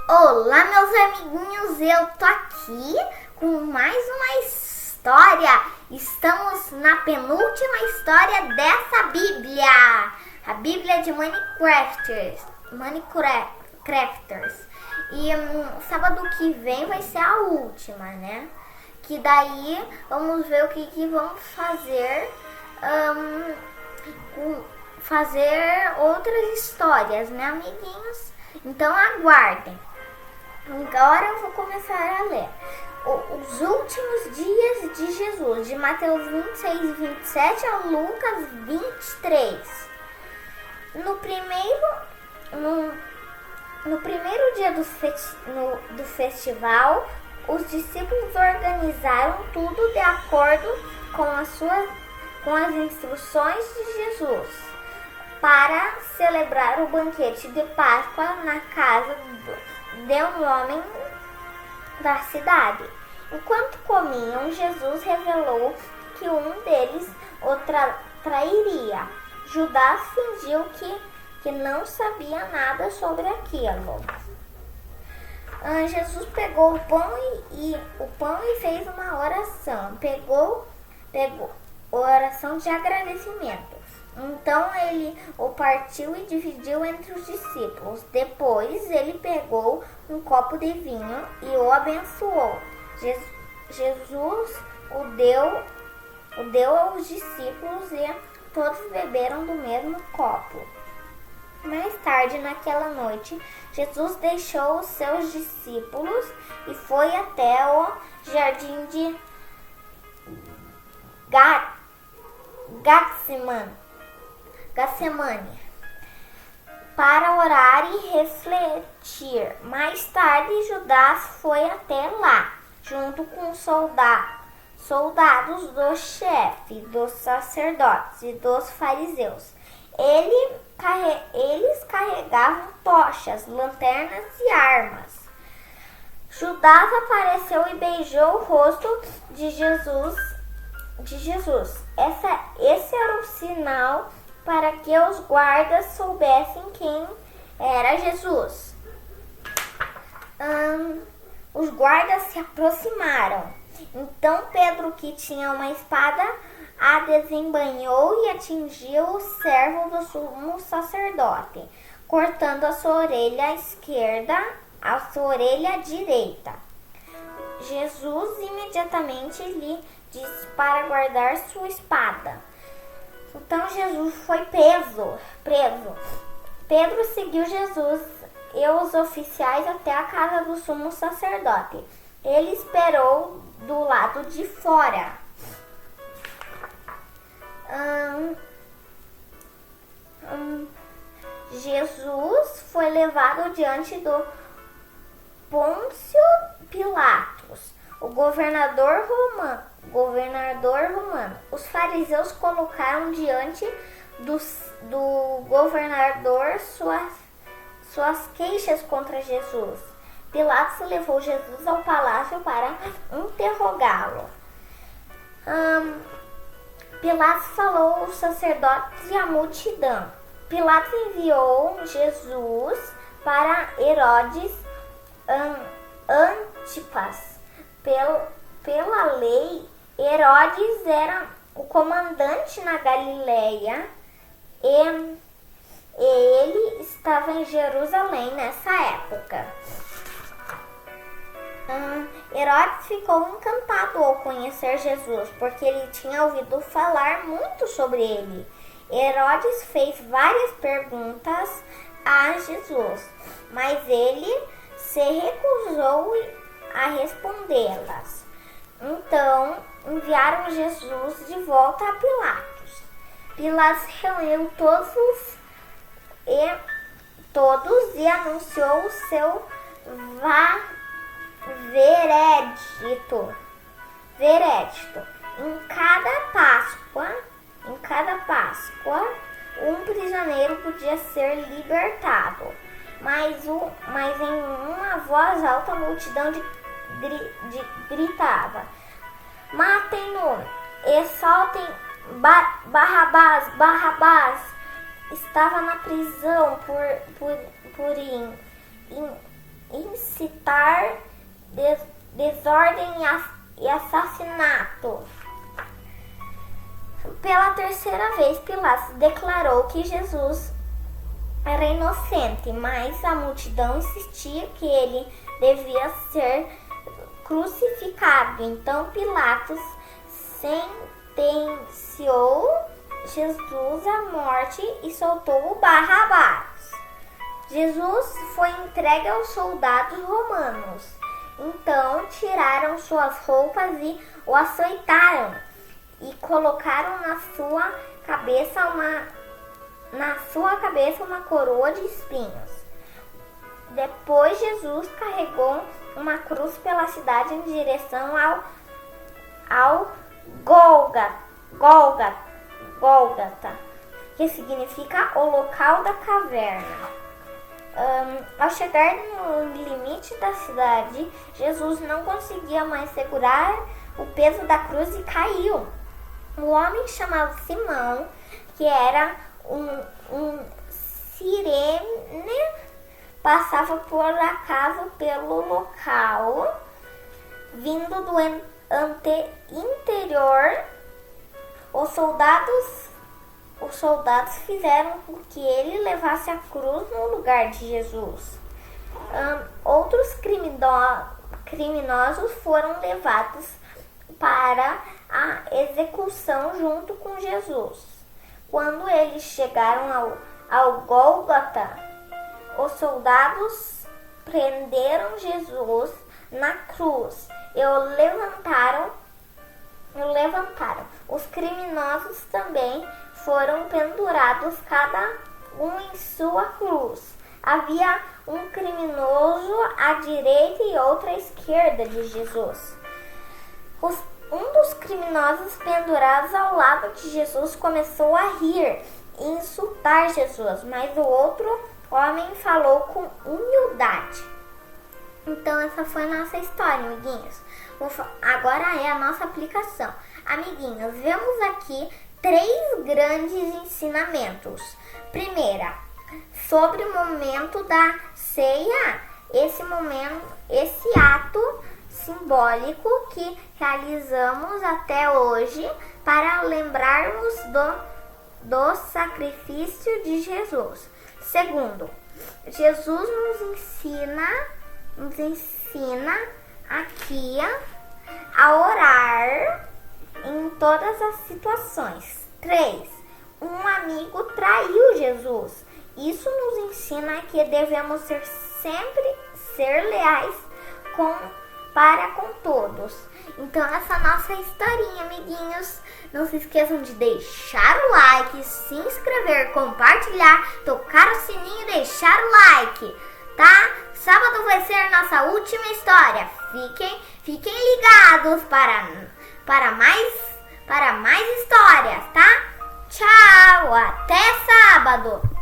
Olá, meus amiguinhos, eu tô aqui com mais uma história. Estamos na penúltima história dessa Bíblia, a Bíblia de Minecrafters. E sábado que vem vai ser a última, né? Que daí vamos ver o que vamos fazer. Fazer outras histórias, né, amiguinhos? Então aguardem. Agora eu vou começar a ler os últimos dias de Jesus, de Mateus 26 e 27 a Lucas 23. No primeiro dia do festival, os discípulos organizaram tudo de acordo com as instruções de Jesus para celebrar o banquete de Páscoa na casa de um homem da cidade. Enquanto comiam, Jesus revelou que um deles o trairia. Judas fingiu que não sabia nada sobre aquilo. Jesus pegou o pão e fez uma oração. Pegou oração de agradecimento. Então ele o partiu e dividiu entre os discípulos. Depois ele pegou um copo de vinho e o abençoou. Jesus o deu aos discípulos e todos beberam do mesmo copo. Mais tarde, naquela noite, Jesus deixou os seus discípulos e foi até o jardim de Getsemane para orar e refletir. Mais tarde, Judas foi até lá, junto com soldados do chefe, dos sacerdotes e dos fariseus. Eles carregavam tochas, lanternas e armas. Judas apareceu e beijou o rosto de Jesus. Esse era o sinal para que os guardas soubessem quem era Jesus. Os guardas se aproximaram. Então Pedro, que tinha uma espada, a desembainhou e atingiu o servo do sumo sacerdote, cortando a sua orelha esquerda, a sua orelha direita. Jesus imediatamente lhe disse para guardar sua espada. Então Jesus foi preso. Pedro seguiu Jesus e os oficiais até a casa do sumo sacerdote. Ele esperou do lado de fora. Jesus foi levado diante do Pôncio Pilatos, o governador romano. Os fariseus colocaram diante do governador suas queixas contra Jesus. Pilatos levou Jesus ao palácio para interrogá-lo. Pilatos falou aos sacerdotes e à multidão. Pilatos enviou Jesus para Herodes Antipas. Pela lei, Herodes era o comandante na Galileia e ele estava em Jerusalém nessa época. Herodes ficou encantado ao conhecer Jesus, porque ele tinha ouvido falar muito sobre ele. Herodes fez várias perguntas a Jesus, mas ele se recusou a respondê-las. Então enviaram Jesus de volta a Pilatos. Pilatos reuniu todos e anunciou o seu veredito. Em cada Páscoa, um prisioneiro podia ser libertado, mas em uma voz alta a multidão gritava: matem-no e soltem Barrabás. Estava na prisão por incitar desordem e assassinato. Pela terceira vez, Pilatos declarou que Jesus era inocente, mas a multidão insistia que ele devia ser crucificado. Então Pilatos sentenciou Jesus à morte e soltou o Barrabás. Jesus foi entregue aos soldados romanos. Então tiraram suas roupas e o açoitaram e colocaram na sua cabeça uma coroa de espinhos. Depois Jesus carregou uma cruz pela cidade em direção ao Gólgota, que significa o local da caverna. Ao chegar no limite da cidade, Jesus não conseguia mais segurar o peso da cruz e caiu. Um homem chamado Simão, que era um cirene, passava por acaso pelo local, vindo do interior. Os soldados fizeram com que ele levasse a cruz no lugar de Jesus. Outros criminosos foram levados para a execução junto com Jesus. Quando eles chegaram ao Gólgota, os soldados prenderam Jesus na cruz e o levantaram. Os criminosos também foram pendurados, cada um em sua cruz. Havia um criminoso à direita e outro à esquerda de Jesus. Um dos criminosos pendurados ao lado de Jesus começou a rir e insultar Jesus, mas o outro homem falou com humildade. Então essa foi a nossa história, amiguinhos. Agora é a nossa aplicação. Amiguinhos, vemos aqui 3 grandes ensinamentos. Primeira, sobre o momento da ceia, esse ato simbólico que realizamos até hoje para lembrarmos do sacrifício de Jesus. Segundo, Jesus nos ensina aqui a orar em todas as situações. 3. Um amigo traiu Jesus. Isso nos ensina que devemos sempre ser leais para com todos. Então essa nossa historinha, amiguinhos. Não se esqueçam de deixar o like, se inscrever, compartilhar, tocar o sininho e deixar o like, tá? Sábado vai ser a nossa última história. Fiquem ligados para mais histórias, tá? Tchau, até sábado!